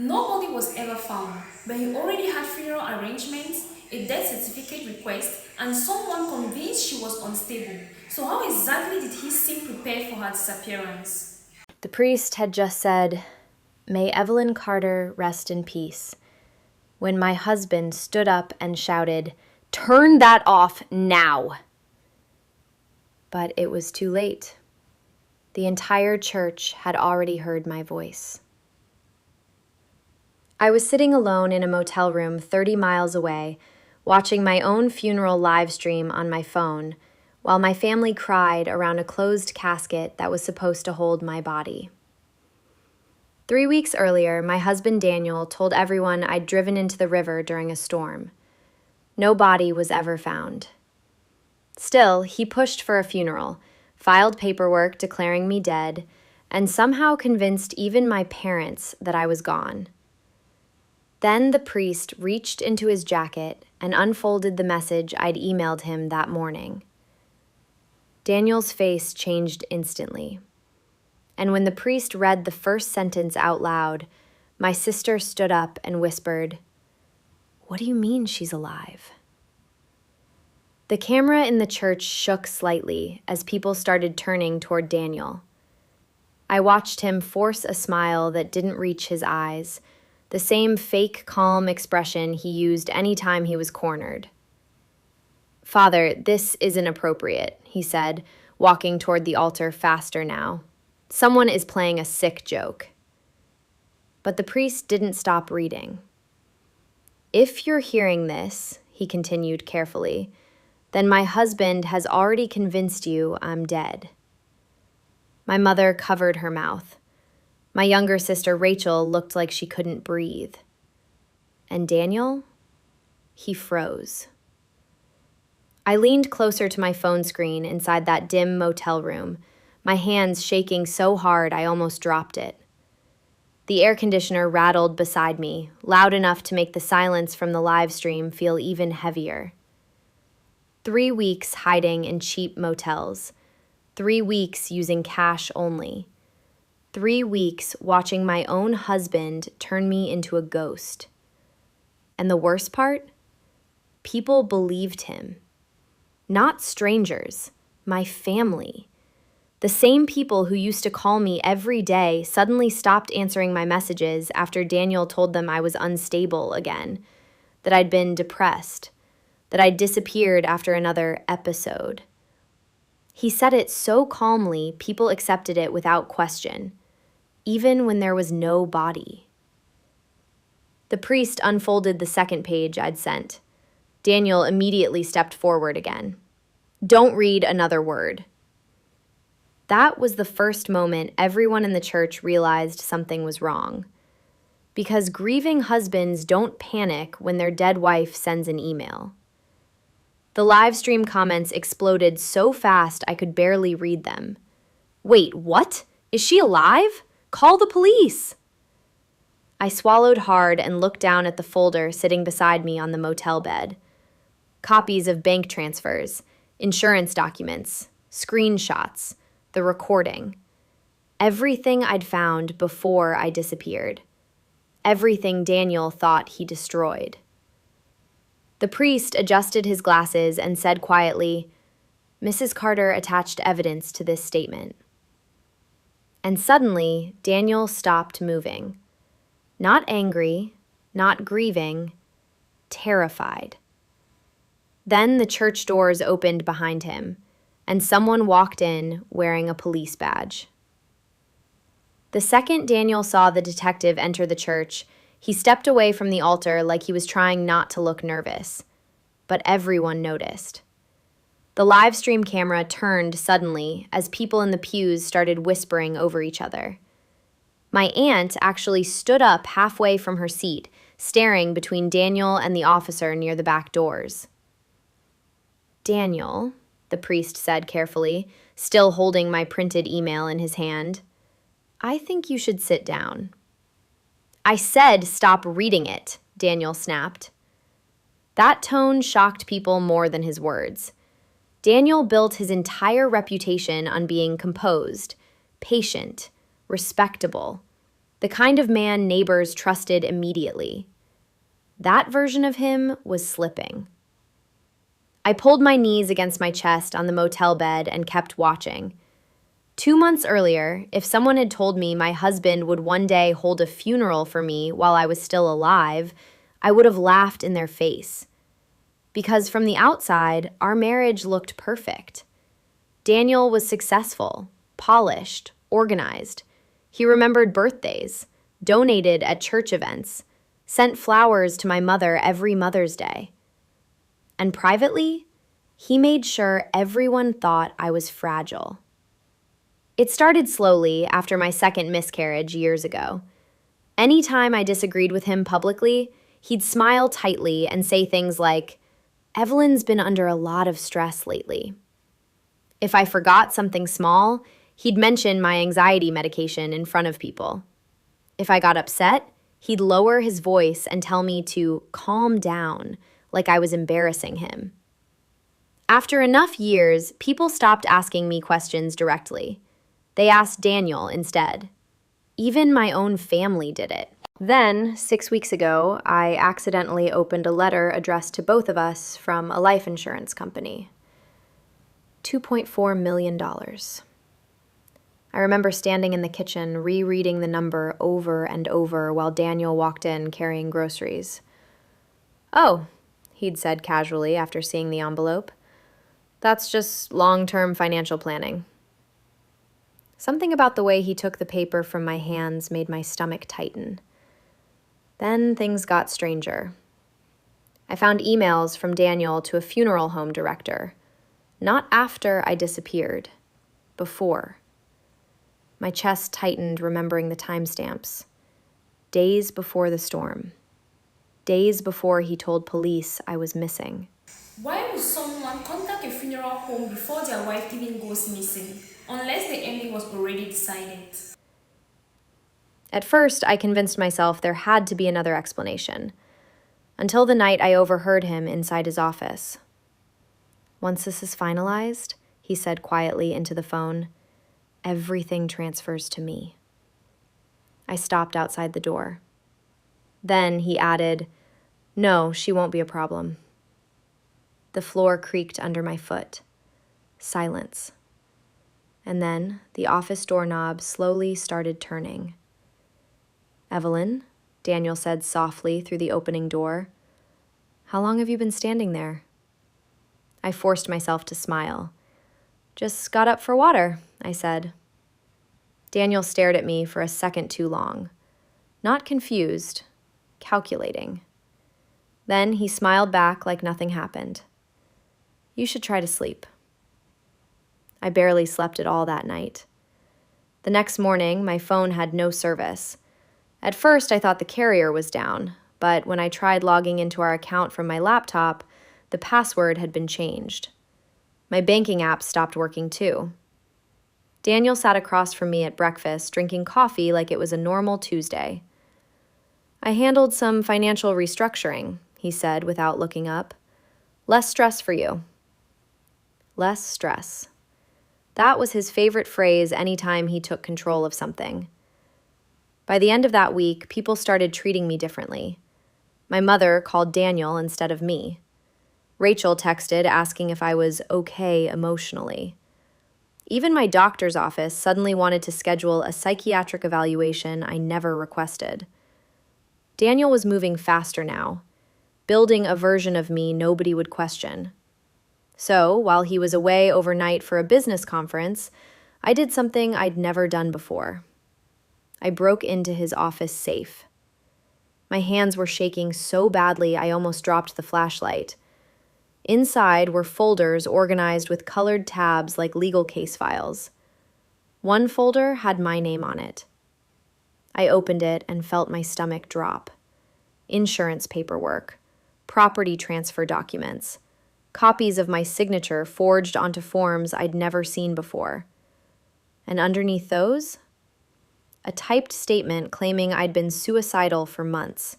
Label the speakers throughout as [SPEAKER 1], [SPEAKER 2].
[SPEAKER 1] Nobody was ever found, but he already had funeral arrangements, a death certificate request, and someone convinced she was unstable. So, how exactly did he seem prepared for her disappearance?
[SPEAKER 2] The priest had just said, "May Evelyn Carter rest in peace," when my husband stood up and shouted, "Turn that off now!" But it was too late. The entire church had already heard my voice. I was sitting alone in a motel room 30 miles away, watching my own funeral live stream on my phone, while my family cried around a closed casket that was supposed to hold my body. 3 weeks earlier, my husband Daniel told everyone I'd driven into the river during a storm. No body was ever found. Still, he pushed for a funeral, filed paperwork declaring me dead, and somehow convinced even my parents that I was gone. Then the priest reached into his jacket and unfolded the message I'd emailed him that morning. Daniel's face changed instantly. And when the priest read the first sentence out loud, my sister stood up and whispered, "What do you mean she's alive?" The camera in the church shook slightly as people started turning toward Daniel. I watched him force a smile that didn't reach his eyes, the same fake calm expression he used any time he was cornered. "Father, this isn't appropriate," he said, walking toward the altar faster now. "Someone is playing a sick joke." But the priest didn't stop reading. "If you're hearing this," he continued carefully, "then my husband has already convinced you I'm dead." My mother covered her mouth. My younger sister Rachel looked like she couldn't breathe. And Daniel? He froze. I leaned closer to my phone screen inside that dim motel room, my hands shaking so hard I almost dropped it. The air conditioner rattled beside me, loud enough to make the silence from the live stream feel even heavier. 3 weeks hiding in cheap motels. 3 weeks using cash only. 3 weeks watching my own husband turn me into a ghost. And the worst part? People believed him. Not strangers, my family. The same people who used to call me every day suddenly stopped answering my messages after Daniel told them I was unstable again, that I'd been depressed, that I'd disappeared after another episode. He said it so calmly, people accepted it without question, even when there was no body. The priest unfolded the second page I'd sent. Daniel immediately stepped forward again. "Don't read another word." That was the first moment everyone in the church realized something was wrong. Because grieving husbands don't panic when their dead wife sends an email. The live stream comments exploded so fast I could barely read them. "Wait, what? Is she alive? Call the police!" I swallowed hard and looked down at the folder sitting beside me on the motel bed. Copies of bank transfers, insurance documents, screenshots, the recording. Everything I'd found before I disappeared. Everything Daniel thought he destroyed. The priest adjusted his glasses and said quietly, "Mrs. Carter attached evidence to this statement." And suddenly, Daniel stopped moving. Not angry, not grieving, terrified. Then the church doors opened behind him, and someone walked in wearing a police badge. The second Daniel saw the detective enter the church, he stepped away from the altar like he was trying not to look nervous. But everyone noticed. The live stream camera turned suddenly as people in the pews started whispering over each other. My aunt actually stood up halfway from her seat, staring between Daniel and the officer near the back doors. "Daniel," the priest said carefully, still holding my printed email in his hand, "I think you should sit down." "I said stop reading it," Daniel snapped. That tone shocked people more than his words. Daniel built his entire reputation on being composed, patient, respectable. The kind of man neighbors trusted immediately. That version of him was slipping. I pulled my knees against my chest on the motel bed and kept watching. 2 months earlier, if someone had told me my husband would one day hold a funeral for me while I was still alive, I would have laughed in their face. Because from the outside, our marriage looked perfect. Daniel was successful, polished, organized. He remembered birthdays, donated at church events, sent flowers to my mother every Mother's Day. And privately, he made sure everyone thought I was fragile. It started slowly after my second miscarriage years ago. Anytime I disagreed with him publicly, he'd smile tightly and say things like, "Evelyn's been under a lot of stress lately." If I forgot something small, he'd mention my anxiety medication in front of people. If I got upset, he'd lower his voice and tell me to calm down, like I was embarrassing him. After enough years, people stopped asking me questions directly. They asked Daniel instead. Even my own family did it. Then, 6 weeks ago, I accidentally opened a letter addressed to both of us from a life insurance company. $2.4 million. I remember standing in the kitchen, rereading the number over and over while Daniel walked in carrying groceries. "Oh," he'd said casually after seeing the envelope. "That's just long-term financial planning." Something about the way he took the paper from my hands made my stomach tighten. Then things got stranger. I found emails from Daniel to a funeral home director. Not after I disappeared. Before. My chest tightened, remembering the timestamps. Days before the storm. Days before he told police I was missing.
[SPEAKER 1] Why would someone contact a funeral home before their wife even goes missing, unless the ending was already decided?
[SPEAKER 2] At first, I convinced myself there had to be another explanation, until the night I overheard him inside his office. "Once this is finalized," he said quietly into the phone, "everything transfers to me." I stopped outside the door. Then he added, "No, she won't be a problem." The floor creaked under my foot. Silence. And then the office doorknob slowly started turning. "Evelyn," Daniel said softly through the opening door, "how long have you been standing there?" I forced myself to smile. "Just got up for water," I said. Daniel stared at me for a second too long. Not confused, calculating. Then he smiled back like nothing happened. "You should try to sleep." I barely slept at all that night. The next morning, my phone had no service. At first, I thought the carrier was down, but when I tried logging into our account from my laptop, the password had been changed. My banking app stopped working too. Daniel sat across from me at breakfast, drinking coffee like it was a normal Tuesday. "I handled some financial restructuring," he said without looking up. "Less stress for you." Less stress. That was his favorite phrase anytime he took control of something. By the end of that week, people started treating me differently. My mother called Daniel instead of me. Rachel texted asking if I was okay emotionally. Even my doctor's office suddenly wanted to schedule a psychiatric evaluation I never requested. Daniel was moving faster now, building a version of me nobody would question. So, while he was away overnight for a business conference, I did something I'd never done before. I broke into his office safe. My hands were shaking so badly I almost dropped the flashlight. Inside were folders organized with colored tabs like legal case files. One folder had my name on it. I opened it and felt my stomach drop. Insurance paperwork, property transfer documents, copies of my signature forged onto forms I'd never seen before. And underneath those, a typed statement claiming I'd been suicidal for months.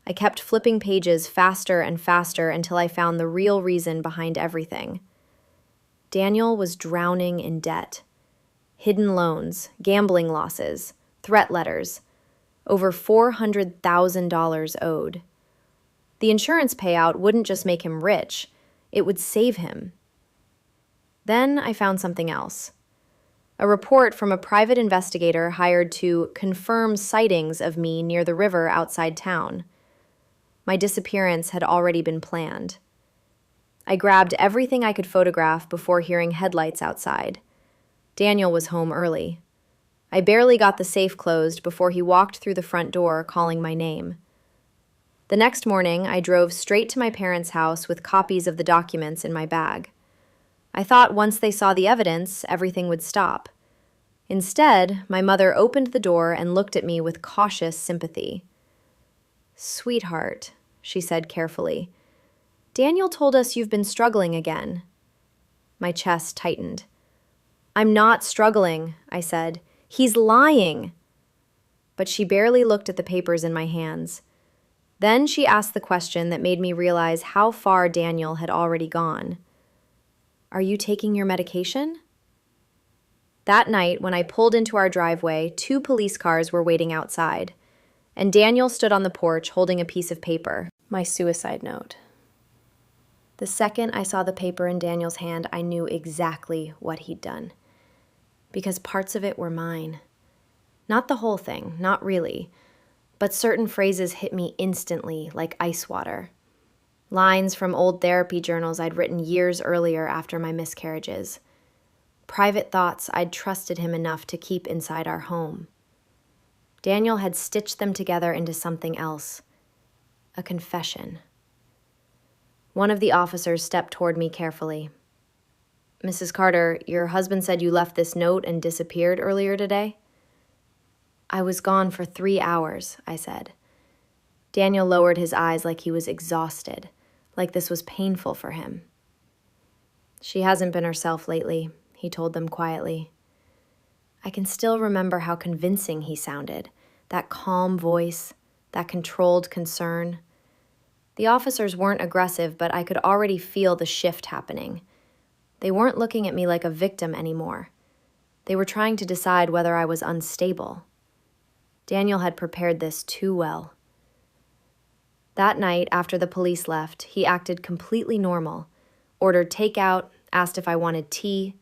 [SPEAKER 2] I kept flipping pages faster and faster until I found the real reason behind everything. Daniel was drowning in debt. Hidden loans, gambling losses, threat letters, over $400,000 owed. The insurance payout wouldn't just make him rich, it would save him. Then I found something else. A report from a private investigator hired to confirm sightings of me near the river outside town. My disappearance had already been planned. I grabbed everything I could photograph before hearing headlights outside. Daniel was home early. I barely got the safe closed before he walked through the front door calling my name. The next morning, I drove straight to my parents' house with copies of the documents in my bag. I thought once they saw the evidence, everything would stop. Instead, my mother opened the door and looked at me with cautious sympathy. "Sweetheart," she said carefully, "Daniel told us you've been struggling again." My chest tightened. "I'm not struggling," I said. "He's lying." But she barely looked at the papers in my hands. Then she asked the question that made me realize how far Daniel had already gone. "Are you taking your medication?" That night, when I pulled into our driveway, 2 police cars were waiting outside, and Daniel stood on the porch holding a piece of paper, my suicide note. The second I saw the paper in Daniel's hand, I knew exactly what he'd done. Because parts of it were mine. Not the whole thing, not really, but certain phrases hit me instantly, like ice water. Lines from old therapy journals I'd written years earlier after my miscarriages. Private thoughts I'd trusted him enough to keep inside our home. Daniel had stitched them together into something else. A confession. One of the officers stepped toward me carefully. "Mrs. Carter, your husband said you left this note and disappeared earlier today?" "I was gone for 3 hours," I said. Daniel lowered his eyes like he was exhausted, like this was painful for him. "She hasn't been herself lately," he told them quietly. I can still remember how convincing he sounded, that calm voice, that controlled concern. The officers weren't aggressive, but I could already feel the shift happening. They weren't looking at me like a victim anymore. They were trying to decide whether I was unstable. Daniel had prepared this too well. That night, after the police left, he acted completely normal, ordered takeout, asked if I wanted tea.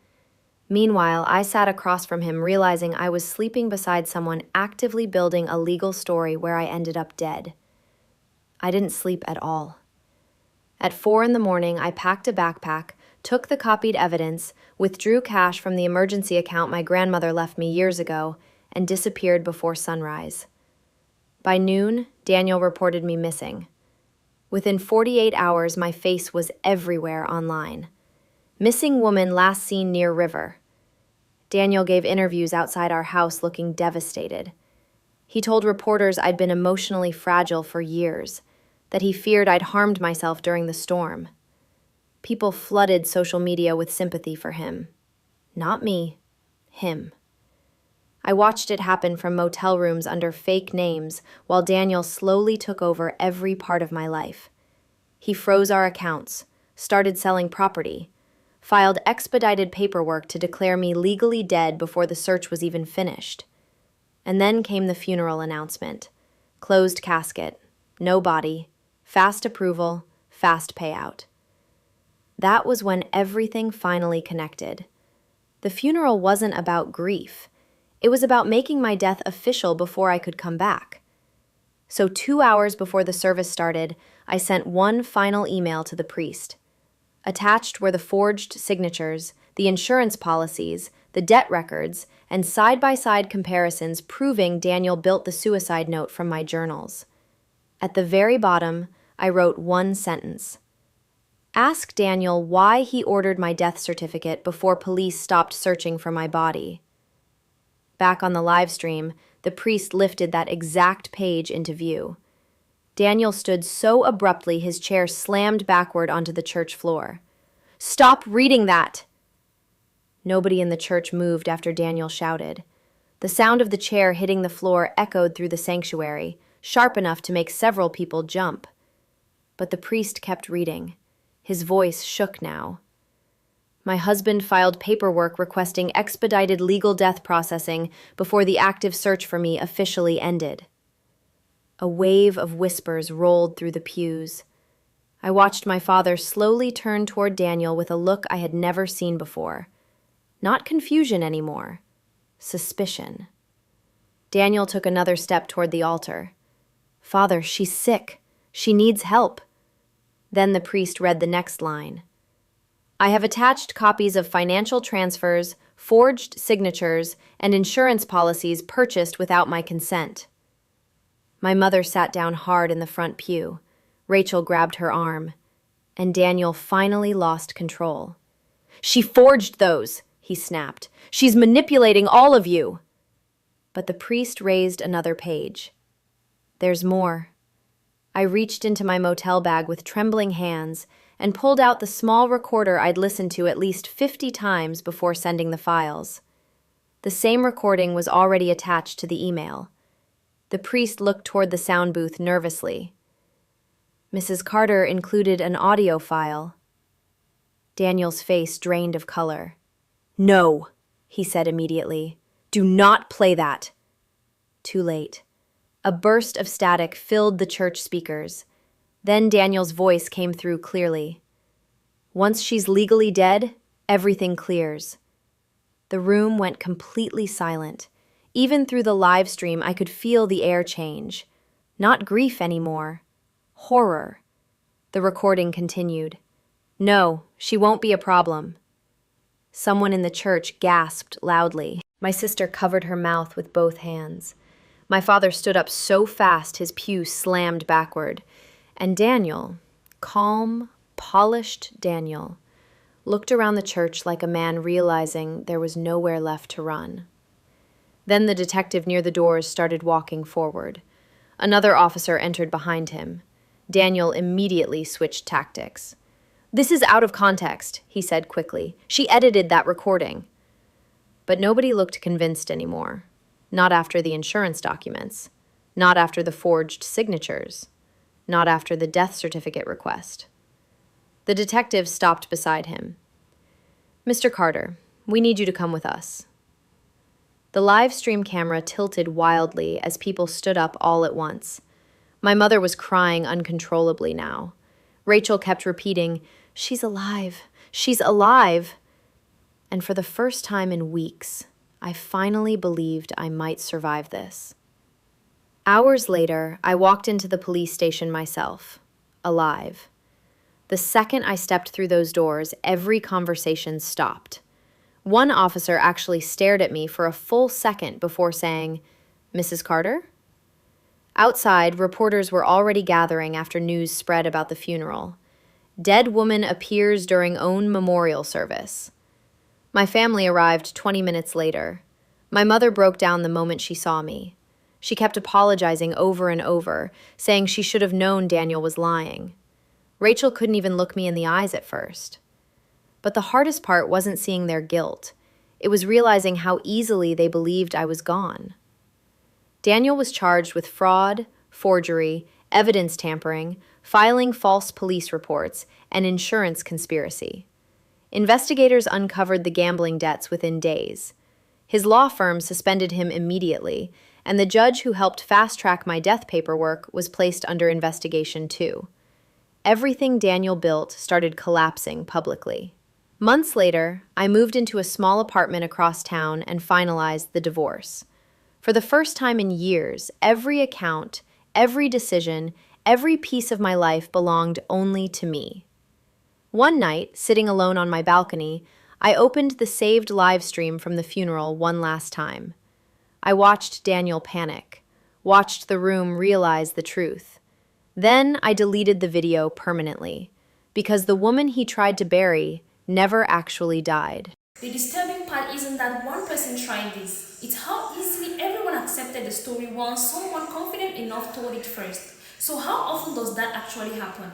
[SPEAKER 2] Meanwhile, I sat across from him, realizing I was sleeping beside someone actively building a legal story where I ended up dead. I didn't sleep at all. At 4 a.m, I packed a backpack, took the copied evidence, withdrew cash from the emergency account my grandmother left me years ago, and disappeared before sunrise. By noon, Daniel reported me missing. Within 48 hours, my face was everywhere online. "Missing woman last seen near river." Daniel gave interviews outside our house looking devastated. He told reporters I'd been emotionally fragile for years, that he feared I'd harmed myself during the storm. People flooded social media with sympathy for him. Not me, him. I watched it happen from motel rooms under fake names while Daniel slowly took over every part of my life. He froze our accounts, started selling property, filed expedited paperwork to declare me legally dead before the search was even finished. And then came the funeral announcement. Closed casket, no body, fast approval, fast payout. That was when everything finally connected. The funeral wasn't about grief. It was about making my death official before I could come back. So 2 hours before the service started, I sent one final email to the priest. Attached were the forged signatures, the insurance policies, the debt records, and side-by-side comparisons proving Daniel built the suicide note from my journals. At the very bottom, I wrote one sentence. Ask Daniel why he ordered my death certificate before police stopped searching for my body. Back on the live stream, the priest lifted that exact page into view. Daniel stood so abruptly his chair slammed backward onto the church floor. "Stop reading that!" Nobody in the church moved after Daniel shouted. The sound of the chair hitting the floor echoed through the sanctuary, sharp enough to make several people jump. But the priest kept reading. His voice shook now. My husband filed paperwork requesting expedited legal death processing before the active search for me officially ended. A wave of whispers rolled through the pews. I watched my father slowly turn toward Daniel with a look I had never seen before. Not confusion anymore. Suspicion. Daniel took another step toward the altar. "Father, she's sick. She needs help." Then the priest read the next line. "I have attached copies of financial transfers, forged signatures, and insurance policies purchased without my consent." My mother sat down hard in the front pew. Rachel grabbed her arm, and Daniel finally lost control. "She forged those," he snapped. "She's manipulating all of you." But the priest raised another page. "There's more." I reached into my motel bag with trembling hands and pulled out the small recorder I'd listened to at least 50 times before sending the files. The same recording was already attached to the email. The priest looked toward the sound booth nervously. "Mrs. Carter included an audio file." Daniel's face drained of color. "No," he said immediately. "Do not play that." Too late. A burst of static filled the church speakers. Then Daniel's voice came through clearly. "Once she's legally dead, everything clears." The room went completely silent. Even through the live stream, I could feel the air change. Not grief anymore. Horror. The recording continued. "No, she won't be a problem." Someone in the church gasped loudly. My sister covered her mouth with both hands. My father stood up so fast his pew slammed backward. And Daniel, calm, polished Daniel, looked around the church like a man realizing there was nowhere left to run. Then the detective near the doors started walking forward. Another officer entered behind him. Daniel immediately switched tactics. "This is out of context," he said quickly. "She edited that recording." But nobody looked convinced anymore. Not after the insurance documents. Not after the forged signatures. Not after the death certificate request. The detective stopped beside him. "Mr. Carter, we need you to come with us." The live stream camera tilted wildly as people stood up all at once. My mother was crying uncontrollably now. Rachel kept repeating, "She's alive, she's alive." And for the first time in weeks, I finally believed I might survive this. Hours later, I walked into the police station myself, alive. The second I stepped through those doors, every conversation stopped. One officer actually stared at me for a full second before saying, "Mrs. Carter?" Outside, reporters were already gathering after news spread about the funeral. "Dead woman appears during own memorial service." My family arrived 20 minutes later. My mother broke down the moment she saw me. She kept apologizing over and over, saying she should have known Daniel was lying. Rachel couldn't even look me in the eyes at first. But the hardest part wasn't seeing their guilt. It was realizing how easily they believed I was gone. Daniel was charged with fraud, forgery, evidence tampering, filing false police reports, and insurance conspiracy. Investigators uncovered the gambling debts within days. His law firm suspended him immediately, and the judge who helped fast-track my death paperwork was placed under investigation too. Everything Daniel built started collapsing publicly. Months later, I moved into a small apartment across town and finalized the divorce. For the first time in years, every account, every decision, every piece of my life belonged only to me. One night, sitting alone on my balcony, I opened the saved live stream from the funeral one last time. I watched Daniel panic, watched the room realize the truth. Then I deleted the video permanently, because the woman he tried to bury never actually died.
[SPEAKER 1] The disturbing part isn't that one person tried this. It's how easily everyone accepted the story once someone confident enough told it first. So how often does that actually happen?